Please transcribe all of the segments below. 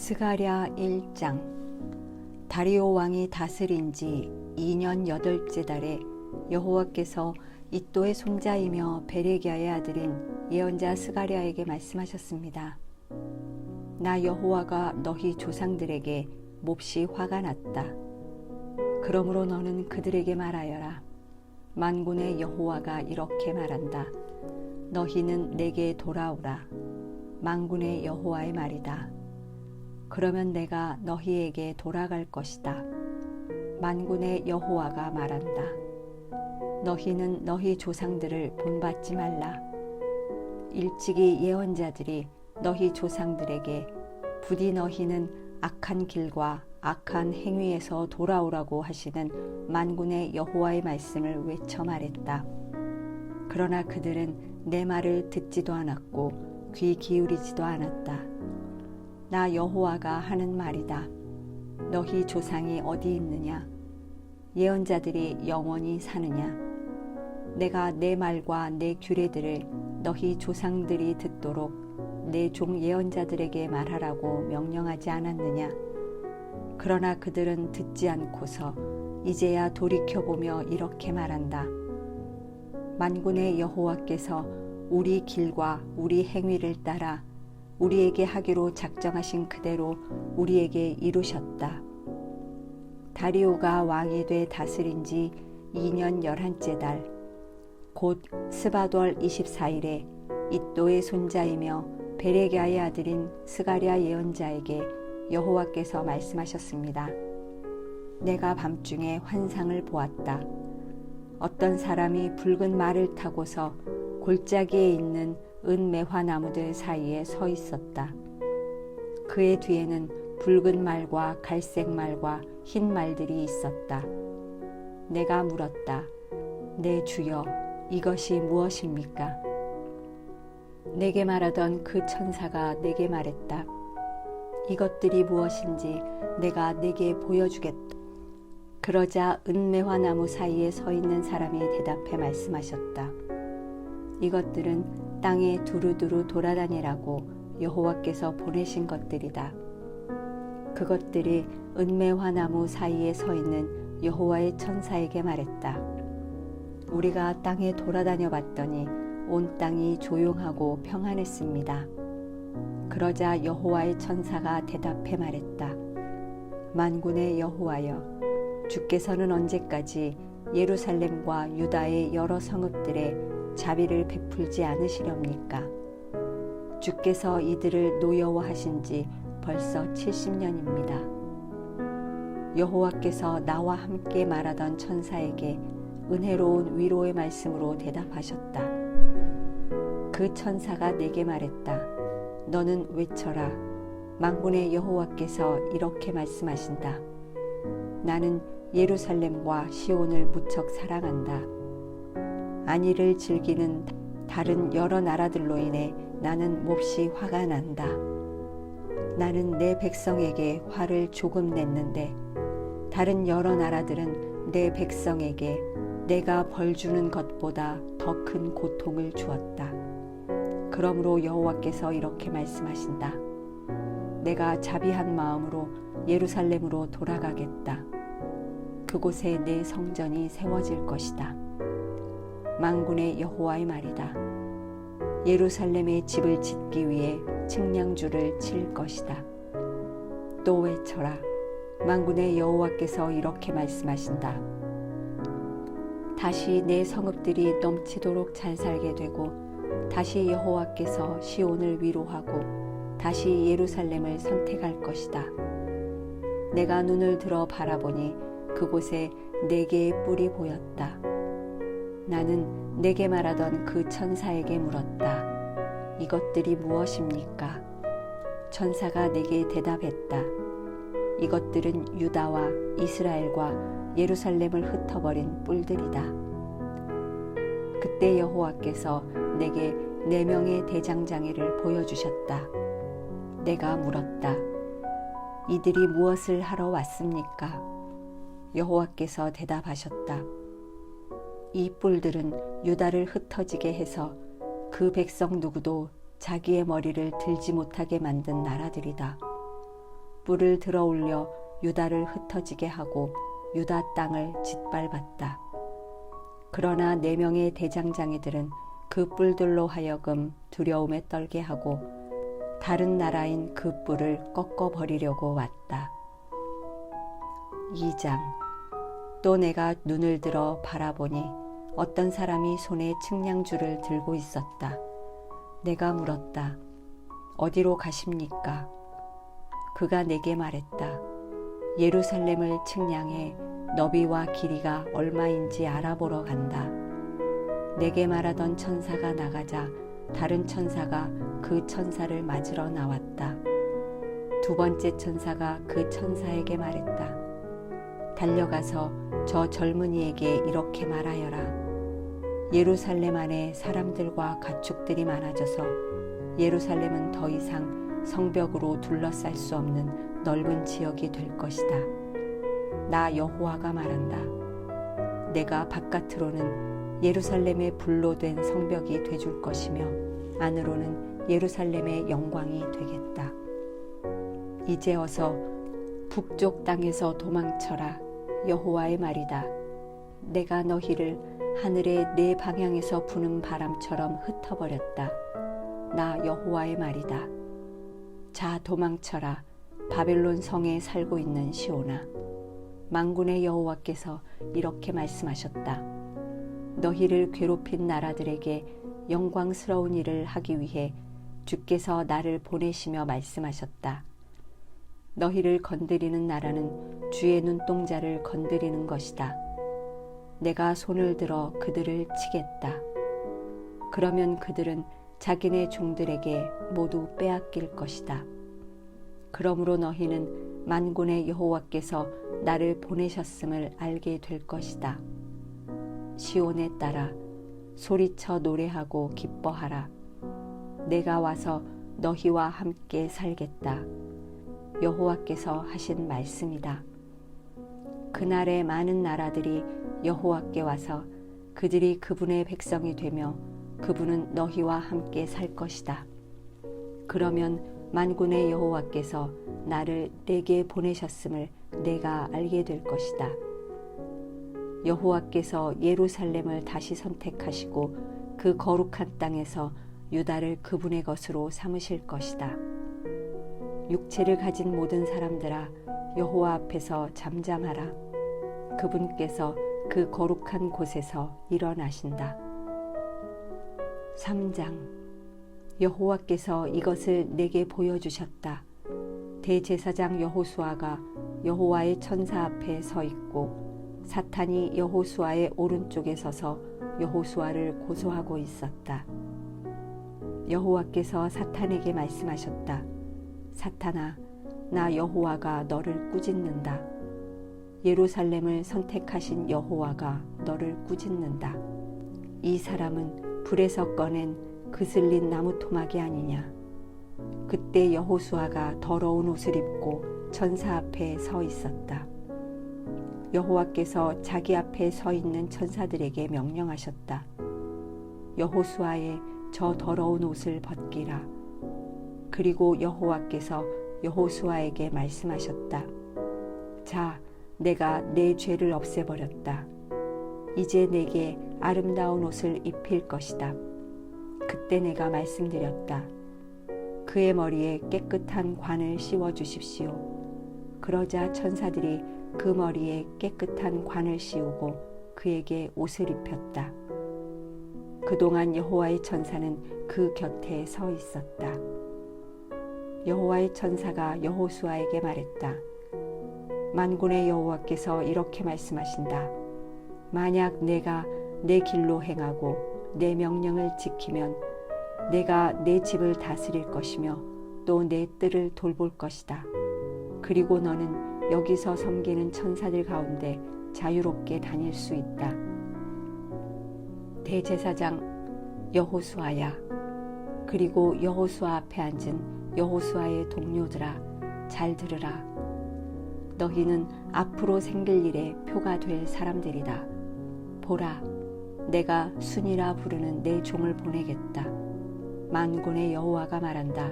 스가랴 1장. 다리오 왕이 다스린 지 2년 8째 달에 여호와께서 이또의 손자이며 베레기야의 아들인 예언자 스가랴에게 말씀하셨습니다. 나 여호와가 너희 조상들에게 몹시 화가 났다. 그러므로 너는 그들에게 말하여라. 만군의 여호와가 이렇게 말한다. 너희는 내게 돌아오라. 만군의 여호와의 말이다. 그러면 내가 너희에게 돌아갈 것이다. 만군의 여호와가 말한다. 너희는 너희 조상들을 본받지 말라. 일찍이 예언자들이 너희 조상들에게 부디 너희는 악한 길과 악한 행위에서 돌아오라고 하시는 만군의 여호와의 말씀을 외쳐 말했다. 그러나 그들은 내 말을 듣지도 않았고 귀 기울이지도 않았다. 나 여호와가 하는 말이다. 너희 조상이 어디 있느냐? 예언자들이 영원히 사느냐? 내가 내 말과 내 규례들을 너희 조상들이 듣도록 내 종 예언자들에게 말하라고 명령하지 않았느냐? 그러나 그들은 듣지 않고서 이제야 돌이켜보며 이렇게 말한다. 만군의 여호와께서 우리 길과 우리 행위를 따라 우리에게 하기로 작정하신 그대로 우리에게 이루셨다. 다리오가 왕이 돼 다스린 지 2년 11째 달, 곧 스바돌 24일에 이또의 손자이며 베레기야의 아들인 스가랴 예언자에게 여호와께서 말씀하셨습니다. 내가 밤중에 환상을 보았다. 어떤 사람이 붉은 말을 타고서 골짜기에 있는 은매화 나무들 사이에 서 있었다. 그의 뒤에는 붉은 말과 갈색 말과 흰 말들이 있었다. 내가 물었다. 내 주여, 이것이 무엇입니까? 내게 말하던 그 천사가 내게 말했다. 이것들이 무엇인지 내가 내게 보여주겠다. 그러자 은매화 나무 사이에 서 있는 사람이 대답해 말씀하셨다. 이것들은 땅에 두루두루 돌아다니라고 여호와께서 보내신 것들이다. 그것들이 은매화 나무 사이에 서 있는 여호와의 천사에게 말했다. 우리가 땅에 돌아다녀 봤더니 온 땅이 조용하고 평안했습니다. 그러자 여호와의 천사가 대답해 말했다. 만군의 여호와여, 주께서는 언제까지 예루살렘과 유다의 여러 성읍들에 자비를 베풀지 않으시렵니까? 주께서 이들을 노여워하신 지 벌써 70년입니다. 여호와께서 나와 함께 말하던 천사에게 은혜로운 위로의 말씀으로 대답하셨다. 그 천사가 내게 말했다. 너는 외쳐라. 만군의 여호와께서 이렇게 말씀하신다. 나는 예루살렘과 시온을 무척 사랑한다. 안위를 즐기는 다른 여러 나라들로 인해 나는 몹시 화가 난다. 나는 내 백성에게 화를 조금 냈는데 다른 여러 나라들은 내 백성에게 내가 벌 주는 것보다 더 큰 고통을 주었다. 그러므로 여호와께서 이렇게 말씀하신다. 내가 자비한 마음으로 예루살렘으로 돌아가겠다. 그곳에 내 성전이 세워질 것이다. 만군의 여호와의 말이다. 예루살렘의 집을 짓기 위해 측량줄을 칠 것이다. 또 외쳐라. 만군의 여호와께서 이렇게 말씀하신다. 다시 내 성읍들이 넘치도록 잘 살게 되고 다시 여호와께서 시온을 위로하고 다시 예루살렘을 선택할 것이다. 내가 눈을 들어 바라보니 그곳에 4개의 뿔이 보였다. 나는 내게 말하던 그 천사에게 물었다. 이것들이 무엇입니까? 천사가 내게 대답했다. 이것들은 유다와 이스라엘과 예루살렘을 흩어버린 뿔들이다. 그때 여호와께서 내게 4명의 대장장이를 보여주셨다. 내가 물었다. 이들이 무엇을 하러 왔습니까? 여호와께서 대답하셨다. 이 뿔들은 유다를 흩어지게 해서 그 백성 누구도 자기의 머리를 들지 못하게 만든 나라들이다. 뿔을 들어 올려 유다를 흩어지게 하고 유다 땅을 짓밟았다. 그러나 4명의 대장장이들은 그 뿔들로 하여금 두려움에 떨게 하고 다른 나라인 그 뿔을 꺾어버리려고 왔다. 2장. 또 내가 눈을 들어 바라보니 어떤 사람이 손에 측량줄을 들고 있었다. 내가 물었다. 어디로 가십니까? 그가 내게 말했다. 예루살렘을 측량해 너비와 길이가 얼마인지 알아보러 간다. 내게 말하던 천사가 나가자 다른 천사가 그 천사를 맞으러 나왔다. 2번째 천사가 그 천사에게 말했다. 달려가서 저 젊은이에게 이렇게 말하여라. 예루살렘 안에 사람들과 가축들이 많아져서 예루살렘은 더 이상 성벽으로 둘러쌀 수 없는 넓은 지역이 될 것이다. 나 여호와가 말한다. 내가 바깥으로는 예루살렘의 불로 된 성벽이 되줄 것이며 안으로는 예루살렘의 영광이 되겠다. 이제 어서 북쪽 땅에서 도망쳐라. 여호와의 말이다. 내가 너희를 하늘의 4방향에서 부는 바람처럼 흩어버렸다. 나 여호와의 말이다. 자, 도망쳐라. 바벨론 성에 살고 있는 시온아. 만군의 여호와께서 이렇게 말씀하셨다. 너희를 괴롭힌 나라들에게 영광스러운 일을 하기 위해 주께서 나를 보내시며 말씀하셨다. 너희를 건드리는 나라는 주의 눈동자를 건드리는 것이다. 내가 손을 들어 그들을 치겠다. 그러면 그들은 자기네 종들에게 모두 빼앗길 것이다. 그러므로 너희는 만군의 여호와께서 나를 보내셨음을 알게 될 것이다. 시온에 따라 소리쳐 노래하고 기뻐하라. 내가 와서 너희와 함께 살겠다. 여호와께서 하신 말씀이다. 그날에 많은 나라들이 여호와께 와서 그들이 그분의 백성이 되며 그분은 너희와 함께 살 것이다. 그러면 만군의 여호와께서 나를 내게 보내셨음을 내가 알게 될 것이다. 여호와께서 예루살렘을 다시 선택하시고 그 거룩한 땅에서 유다를 그분의 것으로 삼으실 것이다. 육체를 가진 모든 사람들아, 여호와 앞에서 잠잠하라. 그분께서 그 거룩한 곳에서 일어나신다. 3장. 여호와께서 이것을 내게 보여주셨다. 대제사장 여호수아가 여호와의 천사 앞에 서 있고 사탄이 여호수아의 오른쪽에 서서 여호수아를 고소하고 있었다. 여호와께서 사탄에게 말씀하셨다. 사탄아, 나 여호와가 너를 꾸짖는다. 예루살렘을 선택하신 여호와가 너를 꾸짖는다. 이 사람은 불에서 꺼낸 그슬린 나무 토막이 아니냐. 그때 여호수아가 더러운 옷을 입고 천사 앞에 서 있었다. 여호와께서 자기 앞에 서 있는 천사들에게 명령하셨다. 여호수아의 저 더러운 옷을 벗기라. 그리고 여호와께서 여호수아에게 말씀하셨다. 자, 내가 내 죄를 없애버렸다. 이제 내게 아름다운 옷을 입힐 것이다. 그때 내가 말씀드렸다. 그의 머리에 깨끗한 관을 씌워 주십시오. 그러자 천사들이 그 머리에 깨끗한 관을 씌우고 그에게 옷을 입혔다. 그동안 여호와의 천사는 그 곁에 서 있었다. 여호와의 천사가 여호수아에게 말했다. 만군의 여호와께서 이렇게 말씀하신다. 만약 내가 내 길로 행하고 내 명령을 지키면 내가 내 집을 다스릴 것이며 또 내 뜰을 돌볼 것이다. 그리고 너는 여기서 섬기는 천사들 가운데 자유롭게 다닐 수 있다. 대제사장 여호수아야, 그리고 여호수아 앞에 앉은 여호수아의 동료들아, 잘 들으라. 너희는 앞으로 생길 일에 표가 될 사람들이다. 보라, 내가 순이라 부르는 내 종을 보내겠다. 만군의 여호와가 말한다.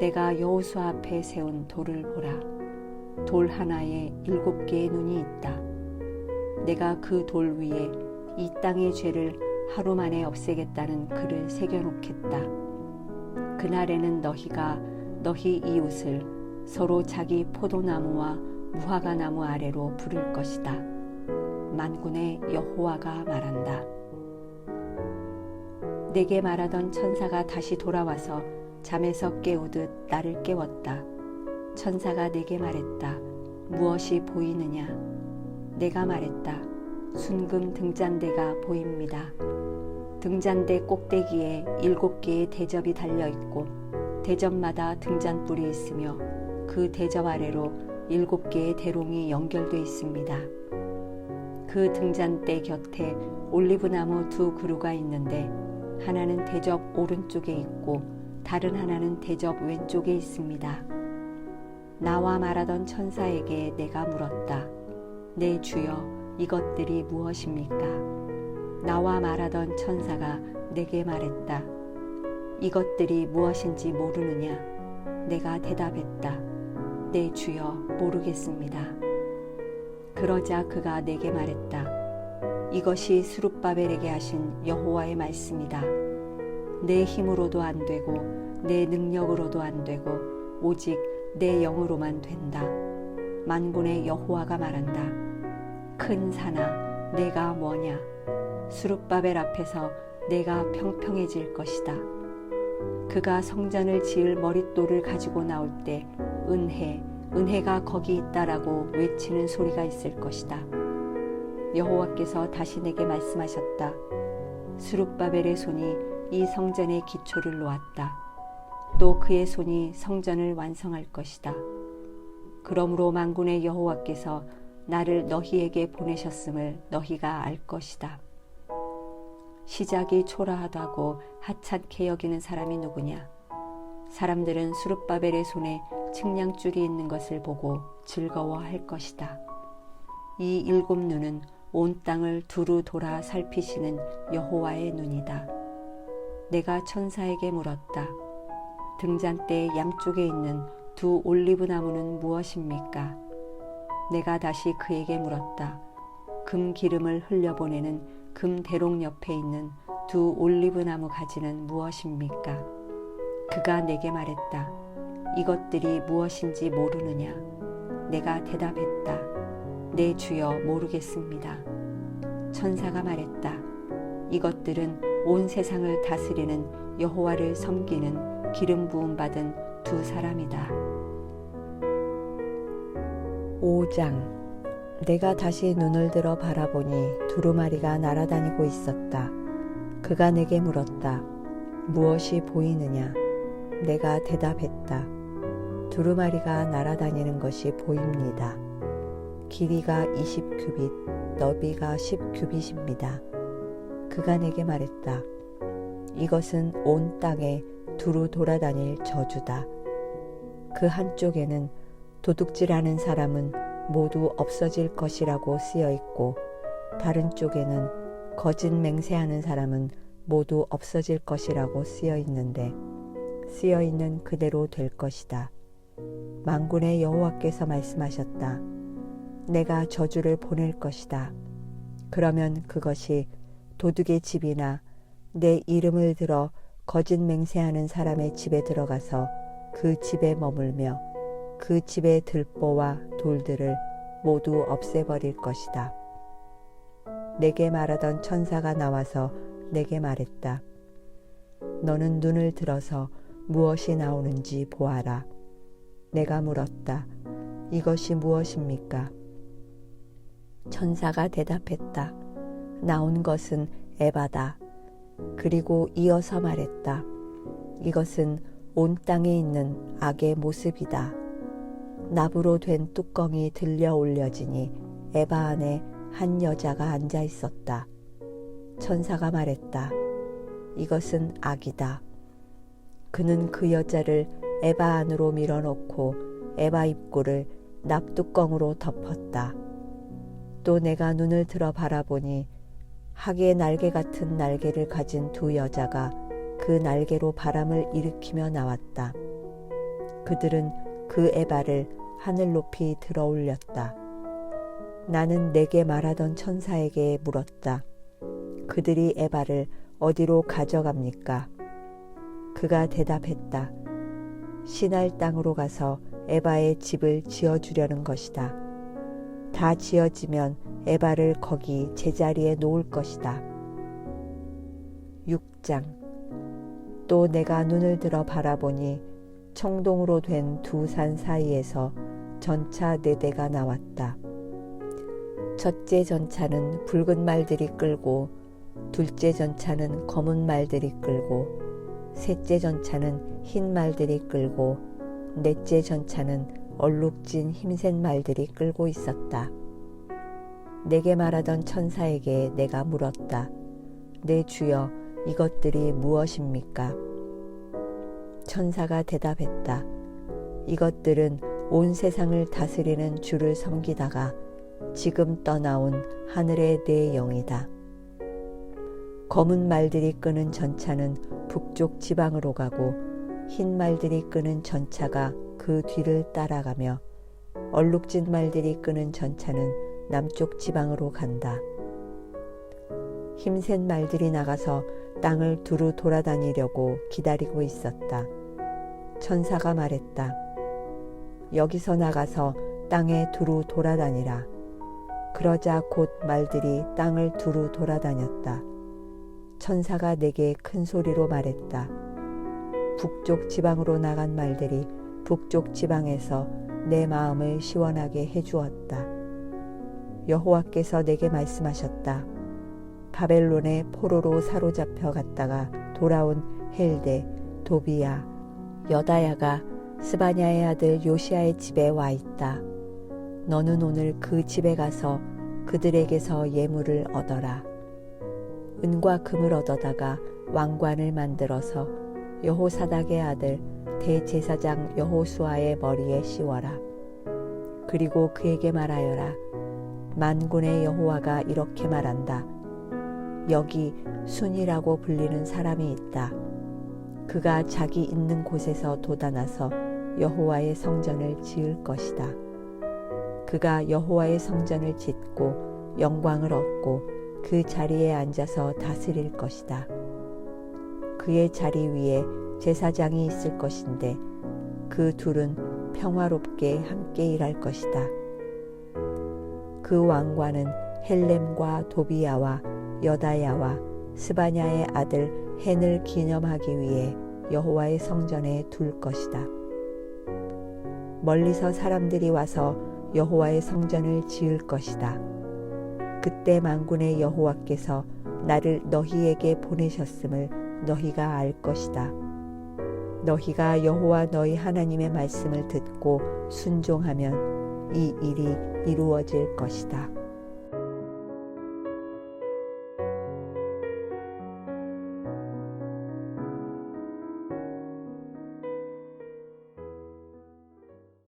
내가 여호수아 앞에 세운 돌을 보라. 돌 하나에 7개의 눈이 있다. 내가 그 돌 위에 이 땅의 죄를 하루 만에 없애겠다는 글을 새겨놓겠다. 그날에는 너희가 너희 이웃을 서로 자기 포도나무와 무화과나무 아래로 부를 것이다. 만군의 여호와가 말한다. 내게 말하던 천사가 다시 돌아와서 잠에서 깨우듯 나를 깨웠다. 천사가 내게 말했다. 무엇이 보이느냐? 내가 말했다. 순금 등잔대가 보입니다. 등잔대 꼭대기에 7개의 대접이 달려있고 대접마다 등잔불이 있으며 그 대접 아래로 7개의 대롱이 연결되어 있습니다. 그 등잔대 곁에 올리브나무 2 그루가 있는데 하나는 대접 오른쪽에 있고 다른 하나는 대접 왼쪽에 있습니다. 나와 말하던 천사에게 내가 물었다. 내 주여, 이것들이 무엇입니까? 나와 말하던 천사가 내게 말했다. 이것들이 무엇인지 모르느냐? 내가 대답했다. 내 주여, 모르겠습니다. 그러자 그가 내게 말했다. 이것이 스룹바벨에게 하신 여호와의 말씀이다. 내 힘으로도 안 되고 내 능력으로도 안 되고 오직 내 영으로만 된다. 만군의 여호와가 말한다. 큰 산아, 내가 뭐냐? 스룹바벨 앞에서 내가 평평해질 것이다. 그가 성전을 지을 머릿돌을 가지고 나올 때 은혜가 거기 있다라고 외치는 소리가 있을 것이다. 여호와께서 다시 내게 말씀하셨다. 스룹바벨의 손이 이 성전의 기초를 놓았다. 또 그의 손이 성전을 완성할 것이다. 그러므로 만군의 여호와께서 나를 너희에게 보내셨음을 너희가 알 것이다. 시작이 초라하다고 하찮게 여기는 사람이 누구냐? 사람들은 스룹바벨의 손에 측량줄이 있는 것을 보고 즐거워할 것이다. 이 7 눈은 온 땅을 두루 돌아 살피시는 여호와의 눈이다. 내가 천사에게 물었다. 등잔대 양쪽에 있는 2 올리브 나무는 무엇입니까? 내가 다시 그에게 물었다. 금 기름을 흘려보내는 금 대롱 옆에 있는 2 올리브 나무 가지는 무엇입니까? 그가 내게 말했다. 이것들이 무엇인지 모르느냐? 내가 대답했다. 내 주여, 모르겠습니다. 천사가 말했다. 이것들은 온 세상을 다스리는 여호와를 섬기는 기름 부음 받은 2 사람이다. 5장. 내가 다시 눈을 들어 바라보니 두루마리가 날아다니고 있었다. 그가 내게 물었다. 무엇이 보이느냐? 내가 대답했다. 두루마리가 날아다니는 것이 보입니다. 길이가 20규빗, 너비가 10규빗입니다. 그가 내게 말했다. 이것은 온 땅에 두루 돌아다닐 저주다. 그 한쪽에는 도둑질하는 사람은 모두 없어질 것이라고 쓰여 있고 다른 쪽에는 거짓 맹세하는 사람은 모두 없어질 것이라고 쓰여 있는데 쓰여 있는 그대로 될 것이다. 만군의 여호와께서 말씀하셨다. 내가 저주를 보낼 것이다. 그러면 그것이 도둑의 집이나 내 이름을 들어 거짓 맹세하는 사람의 집에 들어가서 그 집에 머물며 그 집의 들보와 돌들을 모두 없애버릴 것이다. 내게 말하던 천사가 나와서 내게 말했다. 너는 눈을 들어서 무엇이 나오는지 보아라. 내가 물었다. 이것이 무엇입니까? 천사가 대답했다. 나온 것은 에바다. 그리고 이어서 말했다. 이것은 온 땅에 있는 악의 모습이다. 납으로 된 뚜껑이 들려 올려지니 에바 안에 한 여자가 앉아 있었다. 천사가 말했다. 이것은 악이다. 그는 그 여자를 에바 안으로 밀어넣고 에바 입구를 납뚜껑으로 덮었다. 또 내가 눈을 들어 바라보니 학의 날개 같은 날개를 가진 2 여자가 그 날개로 바람을 일으키며 나왔다. 그들은 그 에바를 하늘 높이 들어 올렸다. 나는 내게 말하던 천사에게 물었다. 그들이 에바를 어디로 가져갑니까? 그가 대답했다. 시날 땅으로 가서 에바의 집을 지어주려는 것이다. 다 지어지면 에바를 거기 제자리에 놓을 것이다. 6장. 또 내가 눈을 들어 바라보니 청동으로 된 두 산 사이에서 전차 4대가 나왔다. 첫째 전차는 붉은 말들이 끌고, 둘째 전차는 검은 말들이 끌고, 셋째 전차는 흰 말들이 끌고, 넷째 전차는 얼룩진 힘센 말들이 끌고 있었다. 내게 말하던 천사에게 내가 물었다. 내 주여, 이것들이 무엇입니까? 천사가 대답했다. 이것들은 온 세상을 다스리는 주를 섬기다가 지금 떠나온 하늘의 내 영이다. 검은 말들이 끄는 전차는 북쪽 지방으로 가고 흰 말들이 끄는 전차가 그 뒤를 따라가며 얼룩진 말들이 끄는 전차는 남쪽 지방으로 간다. 힘센 말들이 나가서 땅을 두루 돌아다니려고 기다리고 있었다. 천사가 말했다. 여기서 나가서 땅에 두루 돌아다니라. 그러자 곧 말들이 땅을 두루 돌아다녔다. 천사가 내게 큰 소리로 말했다. 북쪽 지방으로 나간 말들이 북쪽 지방에서 내 마음을 시원하게 해주었다. 여호와께서 내게 말씀하셨다. 바벨론의 포로로 사로잡혀 갔다가 돌아온 헬데, 도비야, 여다야가 스바냐의 아들 요시야의 집에 와 있다. 너는 오늘 그 집에 가서 그들에게서 예물을 얻어라. 은과 금을 얻어다가 왕관을 만들어서 여호사닥의 아들 대제사장 여호수아의 머리에 씌워라. 그리고 그에게 말하여라. 만군의 여호와가 이렇게 말한다. 여기 순이라고 불리는 사람이 있다. 그가 자기 있는 곳에서 돋아나서 여호와의 성전을 지을 것이다. 그가 여호와의 성전을 짓고 영광을 얻고 그 자리에 앉아서 다스릴 것이다. 그의 자리 위에 제사장이 있을 것인데 그 둘은 평화롭게 함께 일할 것이다. 그 왕관은 헬렘과 도비야와 여다야와 스바냐의 아들 헨을 기념하기 위해 여호와의 성전에 둘 것이다. 멀리서 사람들이 와서 여호와의 성전을 지을 것이다. 그때 만군의 여호와께서 나를 너희에게 보내셨음을 너희가 알 것이다. 너희가 여호와 너희 하나님의 말씀을 듣고 순종하면 이 일이 이루어질 것이다.